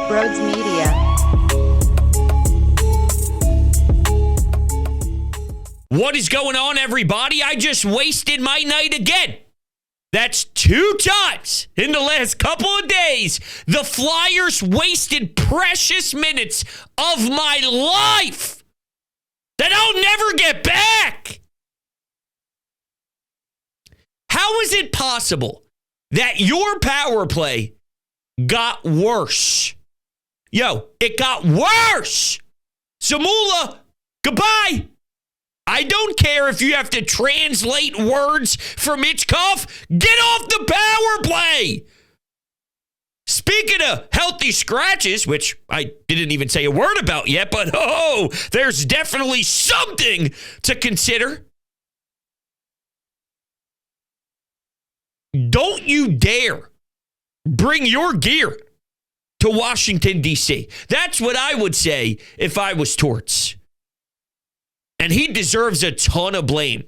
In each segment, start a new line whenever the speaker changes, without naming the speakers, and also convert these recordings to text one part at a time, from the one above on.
Broads Media.
What is going on, everybody? I just wasted my night again. That's 2 times in the last couple of days. The Flyers wasted precious minutes of my life that I'll never get back. How is it possible that your power play got worse? Yo, it got worse. Zamula, goodbye. I don't care if you have to translate words for Mitchkov. Get off the power play. Speaking of healthy scratches, which I didn't even say a word about yet, but there's definitely something to consider. Don't you dare bring your gear to Washington, D.C. That's what I would say if I was Torts. And he deserves a ton of blame.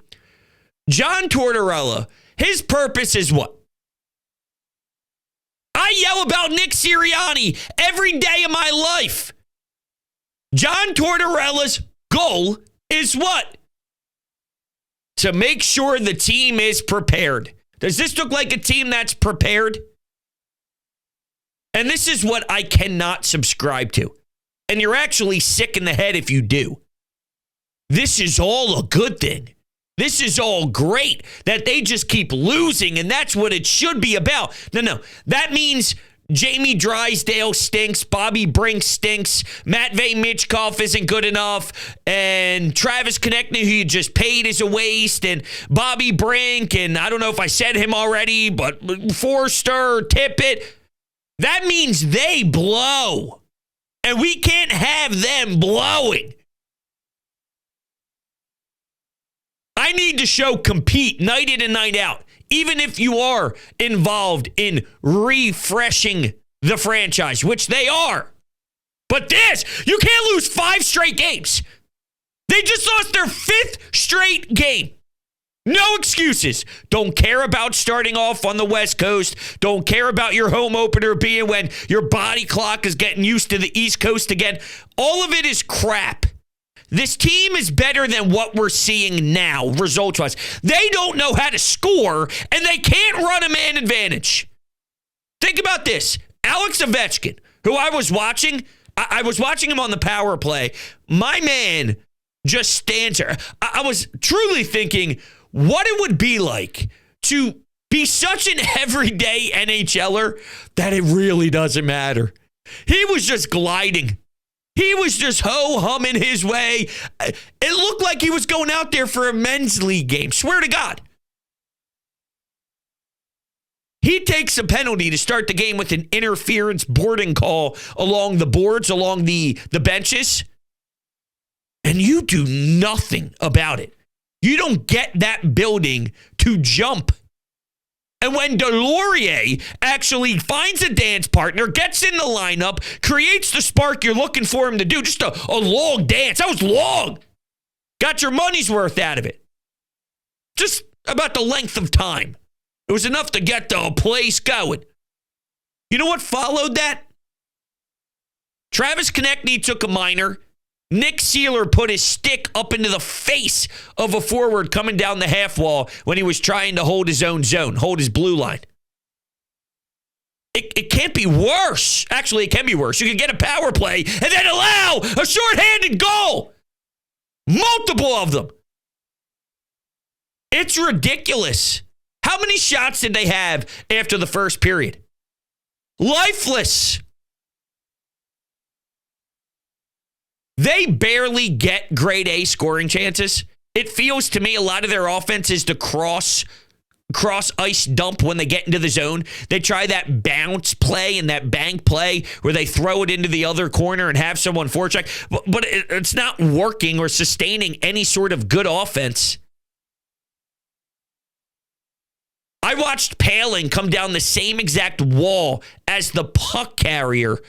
John Tortorella, his purpose is what? I yell about Nick Sirianni every day of my life. John Tortorella's goal is what? To make sure the team is prepared. Does this look like a team that's prepared? And this is what I cannot subscribe to. And you're actually sick in the head if you do. This is all a good thing. This is all great that they just keep losing, and that's what it should be about. No. That means Jamie Drysdale stinks, Bobby Brink stinks, Matvei Mitchkov isn't good enough, and Travis Konechny, who you just paid, is a waste, and Bobby Brink, and I don't know if I said him already, but Forster, Tippett. That means they blow, and we can't have them blowing. I need to show compete night in and night out, even if you are involved in refreshing the franchise, which they are. But this, you can't lose 5 straight games. They just lost their 5th straight game. No excuses. Don't care about starting off on the West Coast. Don't care about your home opener being when your body clock is getting used to the East Coast again. All of it is crap. This team is better than what we're seeing now, results-wise. They don't know how to score, and they can't run a man advantage. Think about this. Alex Ovechkin, who I was watching, I was watching him on the power play. My man just stands there. I was truly thinking what it would be like to be such an everyday NHLer that it really doesn't matter. He was just gliding. He was just ho-humming his way. It looked like he was going out there for a men's league game. Swear to God. He takes a penalty to start the game with an interference boarding call along the boards, along the benches. And you do nothing about it. You don't get that building to jump. And when Delorier actually finds a dance partner, gets in the lineup, creates the spark you're looking for him to do, just a long dance. That was long. Got your money's worth out of it. Just about the length of time. It was enough to get the place going. You know what followed that? Travis Konechny took a minor. Nick Seeler put his stick up into the face of a forward coming down the half wall when he was trying to hold his own zone, hold his blue line. It can't be worse. Actually, it can be worse. You can get a power play and then allow a shorthanded goal. Multiple of them. It's ridiculous. How many shots did they have after the first period? Lifeless. They barely get grade A scoring chances. It feels to me a lot of their offense is to cross ice dump when they get into the zone. They try that bounce play and that bank play where they throw it into the other corner and have someone forecheck. But it's not working or sustaining any sort of good offense. I watched Paling come down the same exact wall as the puck carrier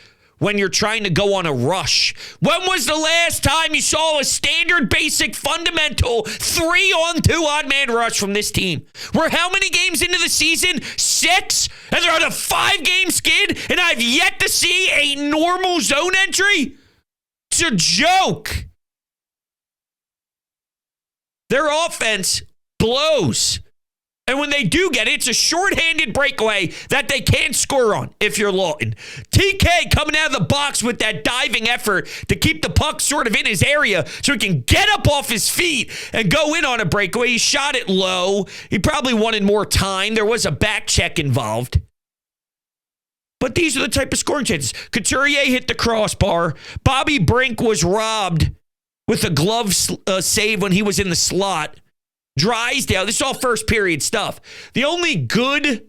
when you're trying to go on a rush. When was the last time you saw a standard, basic, fundamental 3-on-2 odd man rush from this team? We're how many games into the season? 6? And they're on a 5-game skid, and I've yet to see a normal zone entry? It's a joke. Their offense blows. And when they do get it, it's a shorthanded breakaway that they can't score on if you're Lawton. TK coming out of the box with that diving effort to keep the puck sort of in his area so he can get up off his feet and go in on a breakaway. He shot it low. He probably wanted more time. There was a back check involved. But these are the type of scoring chances. Couturier hit the crossbar. Bobby Brink was robbed with a glove save when he was in the slot. Drysdale, this is all first period stuff. The only good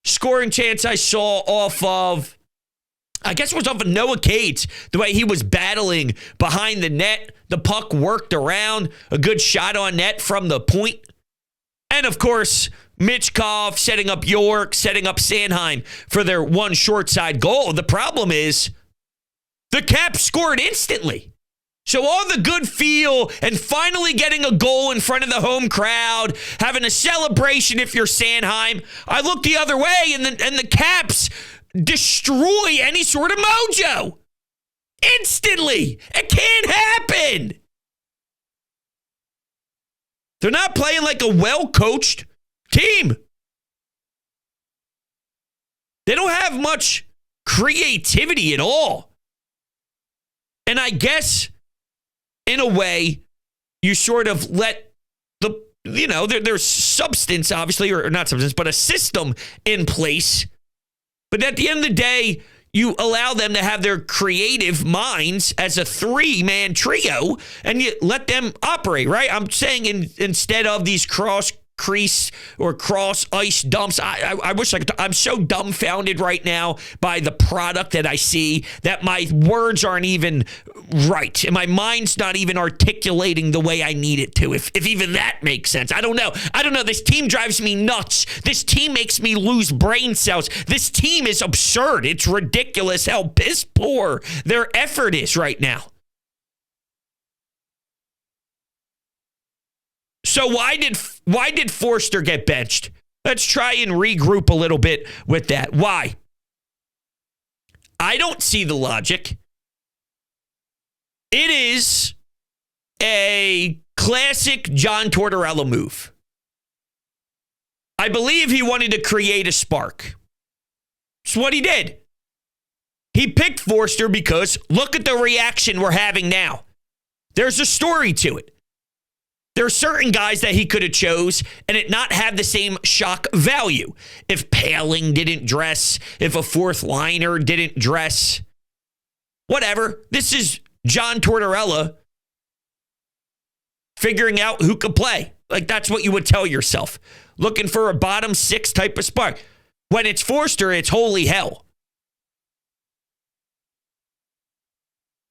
scoring chance I saw off of, I guess it was off of Noah Cates, the way he was battling behind the net. The puck worked around, a good shot on net from the point. And of course, Mitchkov setting up York, setting up Sanheim for their one short side goal. The problem is the Caps scored instantly. So all the good feel and finally getting a goal in front of the home crowd, having a celebration if you're Sanheim, I look the other way and the Caps destroy any sort of mojo. Instantly. It can't happen. They're not playing like a well-coached team. They don't have much creativity at all. And I guess, in a way, you sort of let there's substance, obviously, or not substance, but a system in place. But at the end of the day, you allow them to have their creative minds as a 3-man trio, and you let them operate, right? I'm saying instead of these cross crease or cross ice dumps. I wish I could. I'm so dumbfounded right now by the product that I see that my words aren't even right. And my mind's not even articulating the way I need it to. If even that makes sense. I don't know. This team drives me nuts. This team makes me lose brain cells. This team is absurd. It's ridiculous how piss poor their effort is right now. So why did Forster get benched? Let's try and regroup a little bit with that. Why? I don't see the logic. It is a classic John Tortorella move. I believe he wanted to create a spark. It's what he did. He picked Forster because look at the reaction we're having now. There's a story to it. There are certain guys that he could have chose and it not have the same shock value. If Paling didn't dress, if a fourth liner didn't dress, whatever. This is John Tortorella figuring out who could play. Like that's what you would tell yourself. Looking for a bottom six type of spark. When it's Forster, it's holy hell.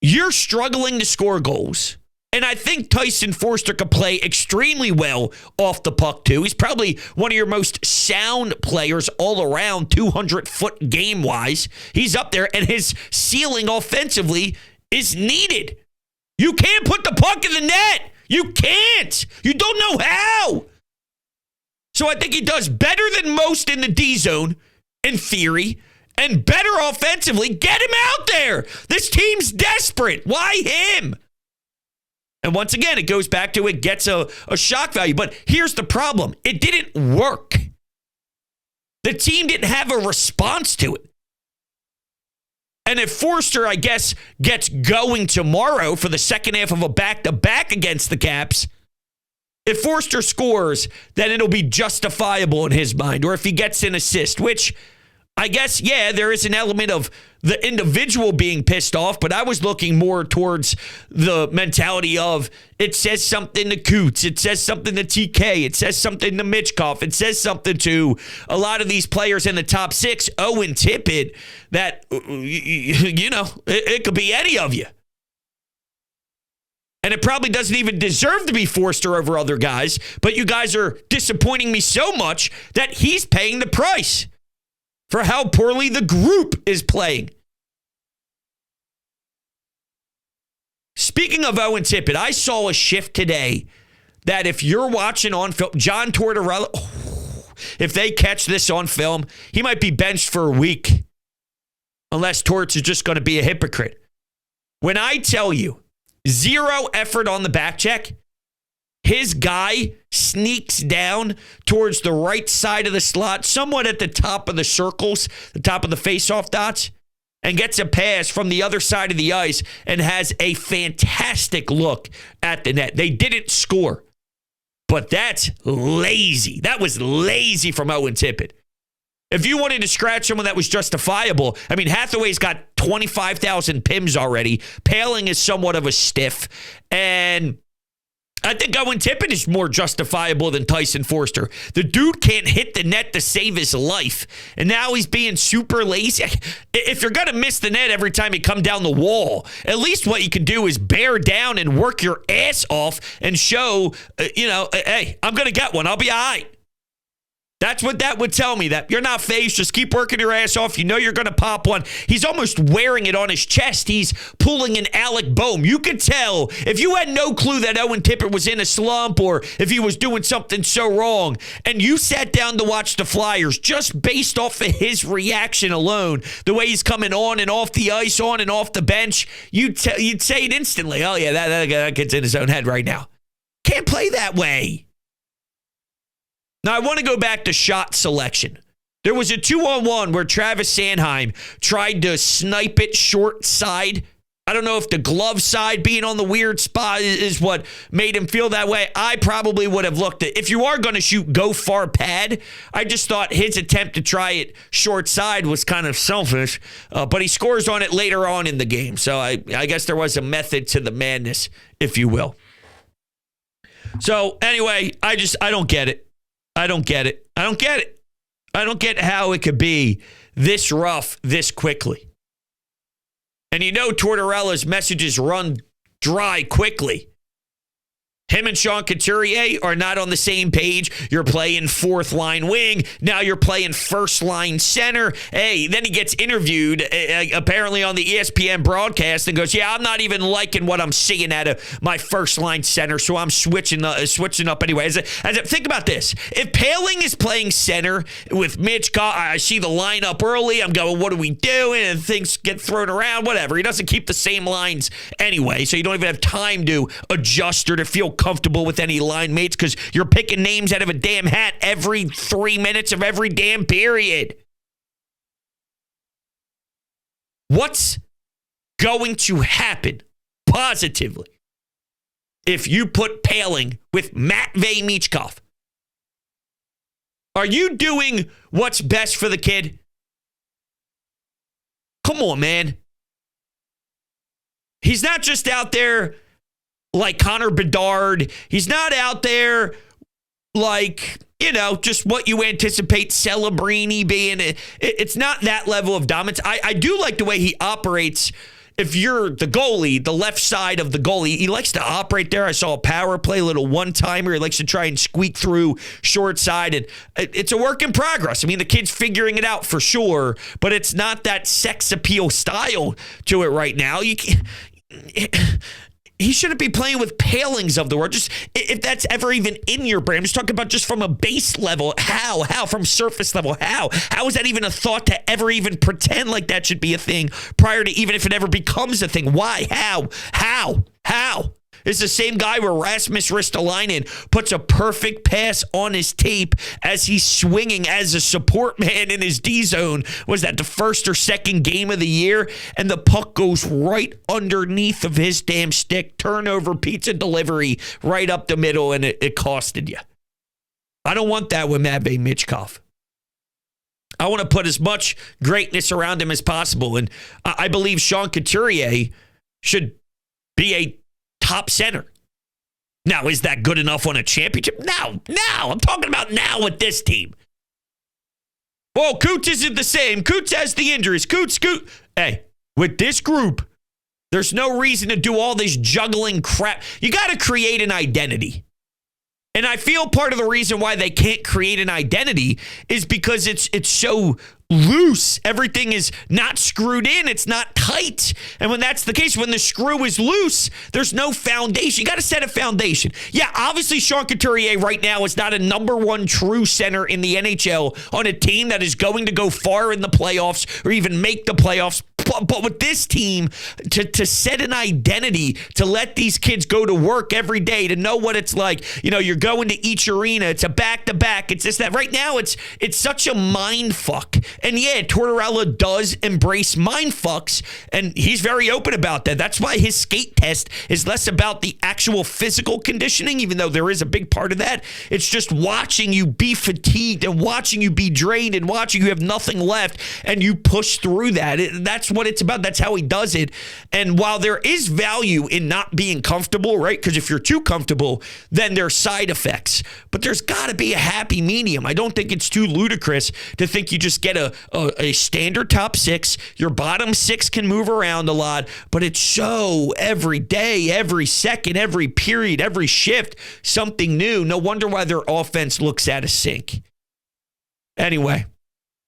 You're struggling to score goals. And I think Tyson Forster could play extremely well off the puck, too. He's probably one of your most sound players all around, 200-foot game-wise. He's up there, and his ceiling offensively is needed. You can't put the puck in the net. You can't. You don't know how. So I think he does better than most in the D zone, in theory, and better offensively. Get him out there. This team's desperate. Why him? And once again, it goes back to it gets a shock value. But here's the problem. It didn't work. The team didn't have a response to it. And if Forster, I guess, gets going tomorrow for the second half of a back-to-back against the Caps, if Forster scores, then it'll be justifiable in his mind. Or if he gets an assist, which I guess, yeah, there is an element of the individual being pissed off, but I was looking more towards the mentality of it says something to Coots, it says something to TK, it says something to Mitchkov, it says something to a lot of these players in the top six, Owen Tippett, that, it could be any of you. And it probably doesn't even deserve to be Forster over other guys, but you guys are disappointing me so much that he's paying the price for how poorly the group is playing. Speaking of Owen Tippett, I saw a shift today that if you're watching on film, John Tortorella, if they catch this on film, he might be benched for a week. Unless Torts is just going to be a hypocrite. When I tell you, 0 effort on the back check, his guy sneaks down towards the right side of the slot, somewhat at the top of the circles, the top of the face-off dots, and gets a pass from the other side of the ice and has a fantastic look at the net. They didn't score, but that's lazy. That was lazy from Owen Tippett. If you wanted to scratch someone that was justifiable, I mean, Hathaway's got 25,000 PIMs already. Paling is somewhat of a stiff. And I think Owen Tippett is more justifiable than Tyson Forster. The dude can't hit the net to save his life. And now he's being super lazy. If you're going to miss the net every time you come down the wall, at least what you can do is bear down and work your ass off and show, hey, I'm going to get one. I'll be all right. That's what that would tell me, that you're not phased. Just keep working your ass off. You know you're going to pop one. He's almost wearing it on his chest. He's pulling an Alec Boehm. You could tell if you had no clue that Owen Tippett was in a slump or if he was doing something so wrong and you sat down to watch the Flyers just based off of his reaction alone, the way he's coming on and off the ice, on and off the bench, you'd say it instantly. Oh, yeah, that gets in his own head right now. Can't play that way. Now, I want to go back to shot selection. There was a 2-on-1 where Travis Sanheim tried to snipe it short side. I don't know if the glove side being on the weird spot is what made him feel that way. I probably would have looked at, if you are going to shoot, go far pad. I just thought his attempt to try it short side was kind of selfish, but he scores on it later on in the game. So I guess there was a method to the madness, if you will. So anyway, I don't get it. I don't get it. I don't get how it could be this rough this quickly. And you know Tortorella's messages run dry quickly. Him and Sean Couturier are not on the same page. You're playing fourth line wing. Now you're playing first line center. Hey, then he gets interviewed apparently on the ESPN broadcast and goes, yeah, I'm not even liking what I'm seeing out of my first line center, so I'm switching up anyway. Think about this. If Paling is playing center with Mitch, I see the lineup early. I'm going, what are we doing? And things get thrown around, whatever. He doesn't keep the same lines anyway, so you don't even have time to adjust or to feel comfortable with any line mates because you're picking names out of a damn hat every 3 minutes of every damn period. What's going to happen positively if you put Paling with Matvei Michkov? Are you doing what's best for the kid? Come on, man. He's not just out there like Connor Bedard. He's not out there like, just what you anticipate Celebrini being. It's not that level of dominance. I do like the way he operates. If you're the goalie, the left side of the goalie, he likes to operate there. I saw a power play, a little one-timer. He likes to try and squeak through short side. And it's a work in progress. I mean, the kid's figuring it out for sure, but it's not that sex appeal style to it right now. He shouldn't be playing with Palings of the world. Just if that's ever even in your brain. I'm just talking about just from a base level. How? From surface level? How is that even a thought to ever even pretend like that should be a thing prior to even if it ever becomes a thing? Why? How? It's the same guy where Rasmus Ristolainen puts a perfect pass on his tape as he's swinging as a support man in his D zone. Was that the first or second game of the year? And the puck goes right underneath of his damn stick. Turnover, pizza delivery, right up the middle, and it costed you. I don't want that with Matvei Michkov. I want to put as much greatness around him as possible. And I believe Sean Couturier should be a top center. Now, is that good enough on a championship? No. I'm talking about now with this team. Well, Coots isn't the same. Coots has the injuries. Coots. Hey, with this group, there's no reason to do all this juggling crap. You got to create an identity. And I feel part of the reason why they can't create an identity is because it's so loose. Everything is not screwed in. It's not tight. And when that's the case, when the screw is loose, there's no foundation. You got to set a foundation. Yeah, obviously Sean Couturier right now is not a number one true center in the NHL on a team that is going to go far in the playoffs or even make the playoffs. But with this team, to set an identity, to let these kids go to work every day, to know what it's like. You know, you're going to each arena. It's a back-to-back. It's this, that. Right now, it's such a mind fuck. And yeah, Tortorella does embrace mind fucks, and he's very open about that. That's why his skate test is less about the actual physical conditioning, even though there is a big part of that. It's just watching you be fatigued and watching you be drained and watching you have nothing left, and you push through that. That's what it's about. That's how he does it. And while there is value in not being comfortable, right? Because if you're too comfortable, then there's side effects. But there's got to be a happy medium. I don't think it's too ludicrous to think you just get a standard top six. Your bottom six can move around a lot, but it's so every day, every second, every period, every shift, something new. No wonder why their offense looks out of sync. Anyway,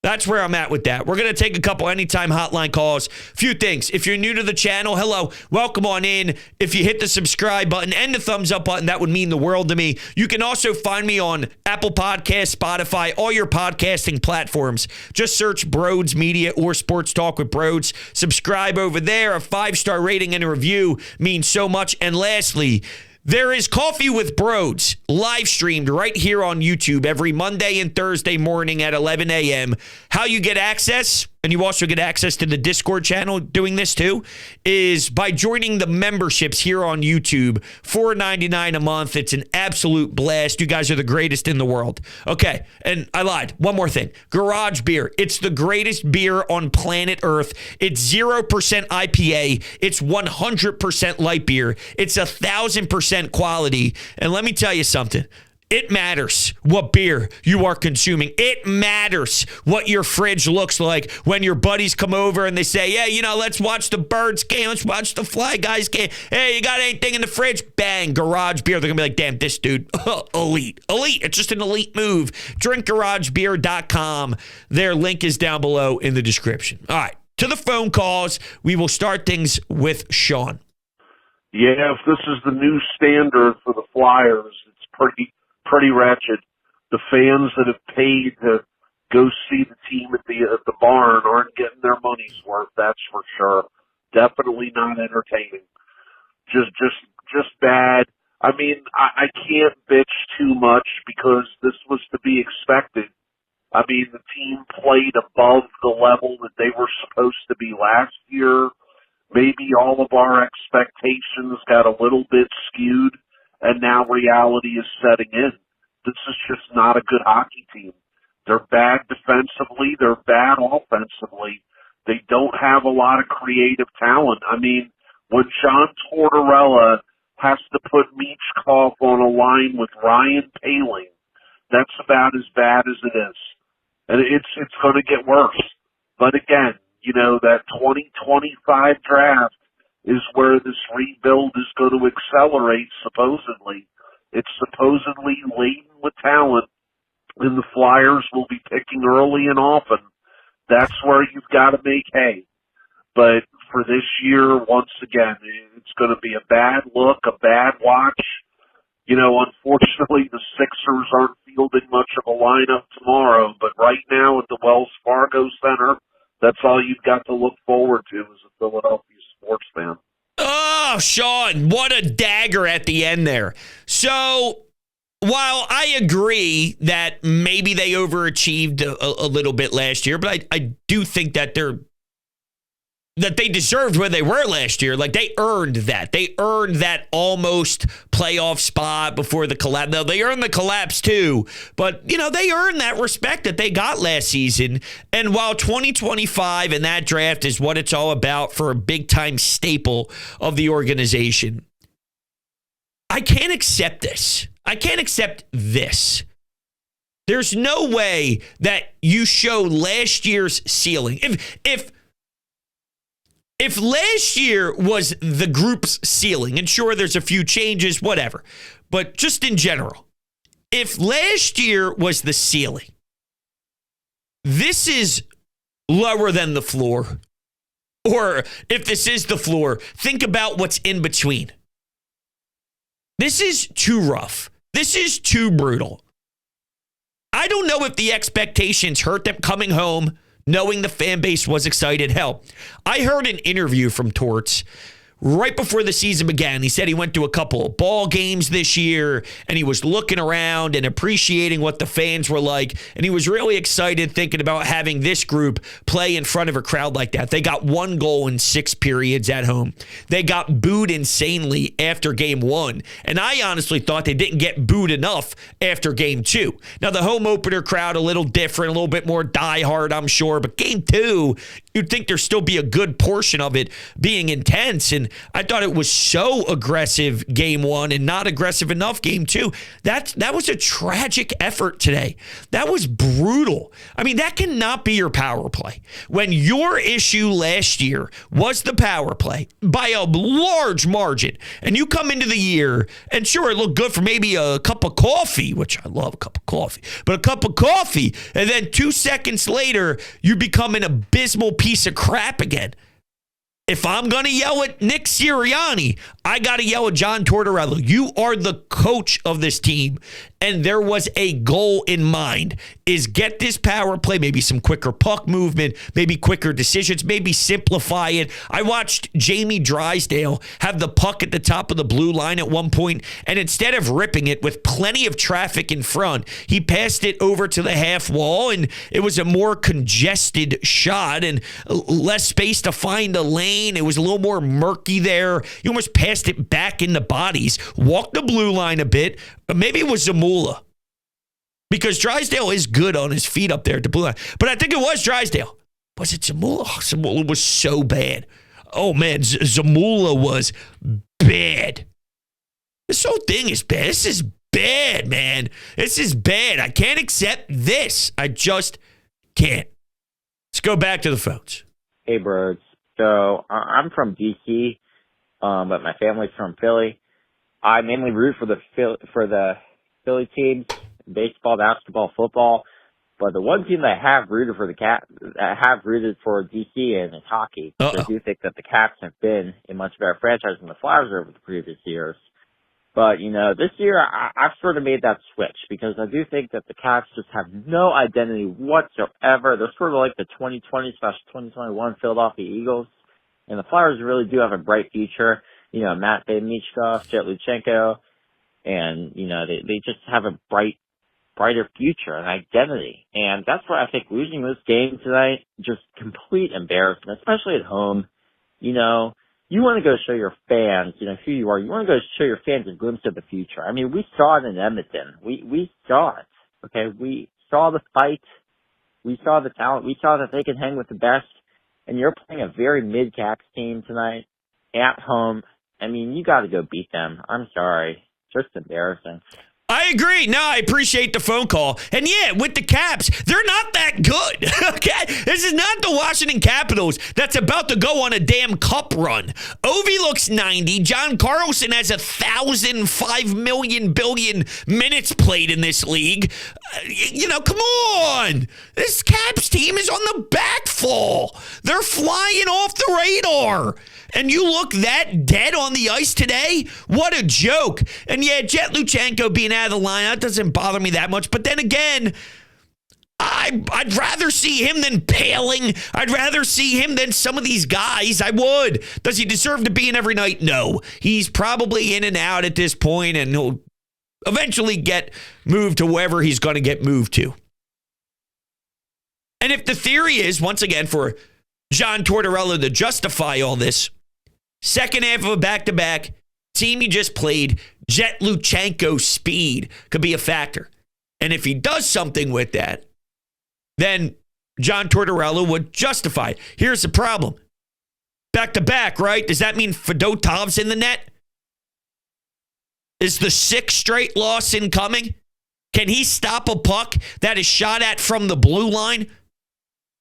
that's where I'm at with that. We're going to take a couple anytime hotline calls. Few things. If you're new to the channel, hello, welcome on in. If you hit the subscribe button and the thumbs up button, that would mean the world to me. You can also find me on Apple Podcasts, Spotify, all your podcasting platforms. Just search Broads Media or Sports Talk with Broads. Subscribe over there. A 5-star rating and a review means so much. And lastly, there is Coffee with Broads live streamed right here on YouTube every Monday and Thursday morning at 11 a.m. How you get access, and you also get access to the Discord channel doing this too, is by joining the memberships here on YouTube. $4.99 a month. It's an absolute blast. You guys are the greatest in the world. Okay, and I lied. One more thing. Garage Beer. It's the greatest beer on planet Earth. It's 0% IPA. It's 100% light beer. It's 1,000% quality. And let me tell you something. It matters what beer you are consuming. It matters what your fridge looks like when your buddies come over and they say, yeah, you know, let's watch the Birds game. Let's watch the Fly Guys game. Hey, you got anything in the fridge? Bang, Garage Beer. They're going to be like, damn, this dude, elite. Elite. It's just an elite move. DrinkGarageBeer.com. Their link is down below in the description. All right, to the phone calls. We will start things with Sean.
Yeah, if this is the new standard for the Flyers, it's pretty wretched. The fans that have paid to go see the team at the barn aren't getting their money's worth. That's for sure. Definitely not entertaining. Just bad. I mean, I can't bitch too much because this was to be expected. I mean, the team played above the level that they were supposed to be last year. Maybe all of our expectations got a little bit skewed, and now reality is setting in. This is just not a good hockey team. They're bad defensively. They're bad offensively. They don't have a lot of creative talent. I mean, when John Tortorella has to put Michkov on a line with Ryan Poehling, that's about as bad as it is. And it's going to get worse. But again, you know, that 2025 draft is where this rebuild is going to accelerate, supposedly. It's supposedly laden with talent, and the Flyers will be picking early and often. That's where you've got to make hay. But for this year, once again, it's going to be a bad look, a bad watch. You know, unfortunately, the Sixers aren't fielding much of a lineup tomorrow, but right now at the Wells Fargo Center, that's all you've got to look forward to as a Philadelphia sports fan.
Oh, Sean, what a dagger at the end there. So, while I agree that maybe they overachieved a little bit last year, but I do think that they deserved where they were last year. Like, they earned that. They earned that almost playoff spot before the collapse. Now, they earned the collapse too, but, you know, they earned that respect that they got last season. And while 2025 and that draft is what it's all about for a big-time staple of the organization, I can't accept this. I can't accept this. There's no way that you show last year's ceiling. If last year was the group's ceiling, and sure, there's a few changes, whatever, but just in general, if last year was the ceiling, this is lower than the floor. Or if this is the floor, think about what's in between. This is too rough. This is too brutal. I don't know if the expectations hurt them coming home, knowing the fan base was excited. Hell, I heard an interview from Torts right before the season began. He said he went to a couple of ball games this year, and he was looking around and appreciating what the fans were like, and he was really excited thinking about having this group play in front of a crowd like that. They got 1 goal in 6 periods at home. They got booed insanely after game 1, and I honestly thought they didn't get booed enough after game 2. Now, the home opener crowd, a little different, a little bit more diehard, I'm sure, but game 2, you'd think there'd still be a good portion of it being intense, and I thought it was so aggressive game 1 and not aggressive enough game 2. That was a tragic effort today. That was brutal. I mean, that cannot be your power play. When your issue last year was the power play by a large margin, and you come into the year, and sure, it looked good for maybe a cup of coffee, which I love a cup of coffee, but a cup of coffee, and then 2 seconds later, you become an abysmal piece of crap again. If I'm going to yell at Nick Sirianni, I got to yell at John Tortorella. You are the coach of this team, and there was a goal in mind, is get this power play, maybe some quicker puck movement, maybe quicker decisions, maybe simplify it. I watched Jamie Drysdale have the puck at the top of the blue line at one point, and instead of ripping it with plenty of traffic in front, he passed it over to the half wall, and it was a more congested shot and less space to find a lane. It was a little more murky there. You almost passed it back in the bodies, walked the blue line a bit. Maybe it was Zamula, because Drysdale is good on his feet up there at the blue line. But I think it was Drysdale. Was it Zamula? Oh, Zamula was so bad. Oh, man, Zamula was bad. This whole thing is bad. This is bad, man. This is bad. I can't accept this. I just can't. Let's go back to the phones.
Hey, Birds. So I'm from D.C., but my family's from Philly. I mainly root for the Philly teams, baseball, basketball, football. But the one team that I have rooted for D.C. and is hockey. I do think that the Caps have been a much better franchise than the Flyers over the previous years. But, this year I've sort of made that switch because I do think that the Caps just have no identity whatsoever. They're sort of like the 2020/2021 Philadelphia Eagles. And the Flyers really do have a bright future. Matt Michkov, Jet Luchenko, and, they just have a brighter future and identity. And that's why I think losing this game tonight, just complete embarrassment, especially at home. You want to go show your fans, who you are. You want to go show your fans a glimpse of the future. I mean, we saw it in Edmonton. We saw it, okay? We saw the fight. We saw the talent. We saw that they can hang with the best. And you're playing a very mid-Caps team tonight at home. I mean, you got to go beat them. I'm sorry. Just embarrassing.
I agree. No, I appreciate the phone call. And yeah, with the Caps, they're not that good. Okay? This is not the Washington Capitals that's about to go on a damn cup run. Ovi looks 90. John Carlson has 1,000, 5 million, billion minutes played in this league. Come on. This Caps team is on the back fall. They're flying off the radar. And you look that dead on the ice today? What a joke. And yeah, Jet Luchenko being out of the lineup doesn't bother me that much. But then again, I'd rather see him than Paling. I'd rather see him than some of these guys. I would. Does he deserve to be in every night? No. He's probably in and out at this point, and he'll eventually get moved to wherever he's going to get moved to. And if the theory is, once again, for John Tortorella to justify all this, second half of a back-to-back, team you just played, Jet Luchenko speed could be a factor. And if he does something with that, then John Tortorella would justify it. Here's the problem. Back-to-back, right? Does that mean Fedotov's in the net? Is the 6th straight loss incoming? Can he stop a puck that is shot at from the blue line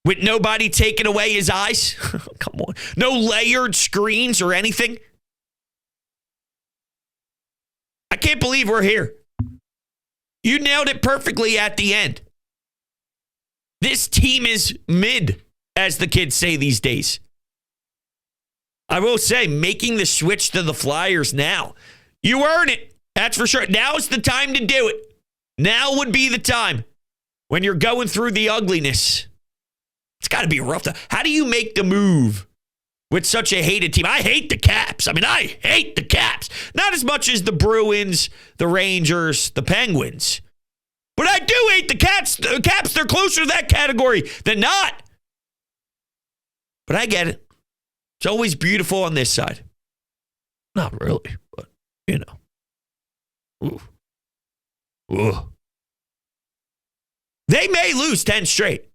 with nobody taking away his eyes? Come on. No layered screens or anything? I can't believe we're here. You nailed it perfectly at the end. This team is mid as the kids say these days. I will say, making the switch to the Flyers now, you earn it. That's for sure. Now is the time to do it. Now would be the time when you're going through the ugliness. It's got to be a rough time. How do you make the move with such a hated team? I hate the Caps. I hate the Caps. Not as much as the Bruins, the Rangers, the Penguins. But I do hate the Caps. The Caps, they're closer to that category than not. But I get it. It's always beautiful on this side. Not really, but, you know. Ooh. Ooh. They may lose 10 straight.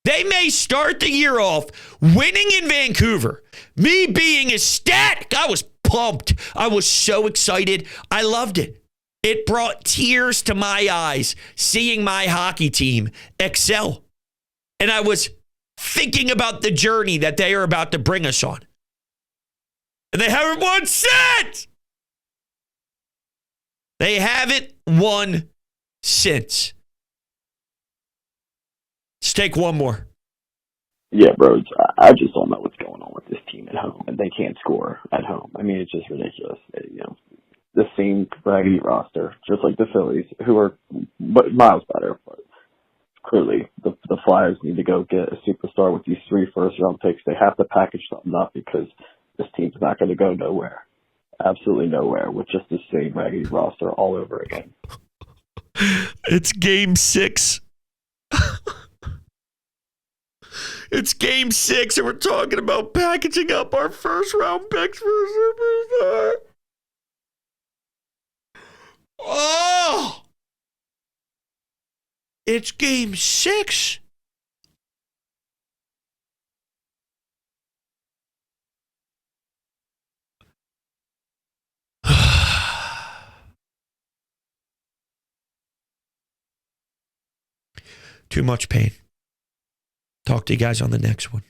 They may start the year off winning in Vancouver. Me being ecstatic. I was pumped. I was so excited. I loved it. It brought tears to my eyes seeing my hockey team excel. And I was thinking about the journey that they are about to bring us on. And they haven't won since. They haven't won since. Let's take one more.
Yeah, bro. I just don't know what's going on with this team at home, and they can't score at home. I mean, it's just ridiculous. The same raggedy roster, just like the Phillies, who are miles better. But clearly, the Flyers need to go get a superstar with these 3 first-round picks. They have to package something up because this team's not going to go nowhere. Absolutely nowhere with just the same raggedy roster all over again.
It's game 6. It's game 6, and we're talking about packaging up our first-round picks for a superstar. Oh! It's game 6. Too much pain. Talk to you guys on the next one.